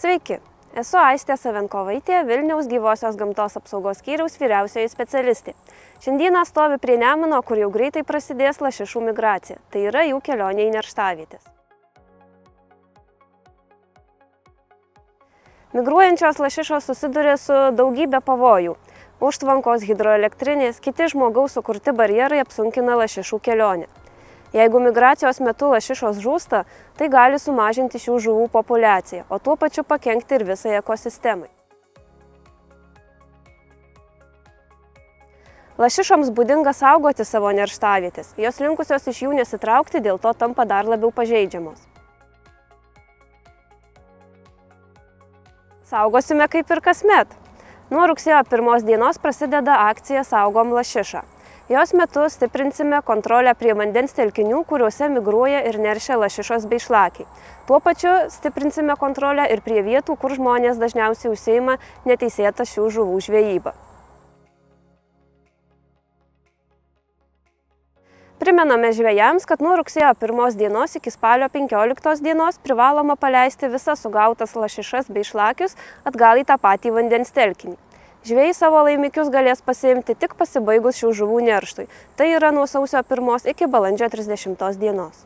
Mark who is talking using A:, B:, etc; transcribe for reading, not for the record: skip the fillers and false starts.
A: Sveiki, esu Aistė Savenkovaitė, Vilniaus gyvosios gamtos apsaugos skyriaus vyriausioji specialistė. Šiandieną stoviu prie Nemuno, kur jau greitai prasidės lašišų migracija, tai yra jų kelionė į nerštavietės. Migruojančios lašišos susiduria su daugybė pavojų. Užtvankos, hidroelektrinės, kiti žmogaus sukurti barjerai apsunkina lašišų kelionę. Jeigu migracijos metu lašišos žūsta, tai gali sumažinti šių žuvų populiaciją, o tuo pačiu pakenkti ir visai ekosistemai. Lašišoms būdinga saugoti savo nerštavietės, jos linkusios iš jų nesitraukti, dėl to tampa dar labiau pažeidžiamos. Saugosime kaip ir kasmet. Nuo rugsėjo 1 dienos prasideda akcija Saugom lašišą. Jos metu stiprinsime kontrolę prie vandens telkinių, kuriuose migruoja ir neršia lašišos bei šlakiai. Tuo pačiu stiprinsime kontrolę ir prie vietų, kur žmonės dažniausiai užsiima neteisėtą šių žuvų žvejybą. Primename žvejams, kad nuo rugsėjo 1 dienos iki spalio 15 dienos privaloma paleisti visas sugautas lašišas bei šlakius atgal į tą patį vandens telkinį. Žvejai savo laimikius galės pasiimti tik pasibaigus šių žuvų nerštui, tai yra nuo sausio 1 iki balandžio 30 dienos.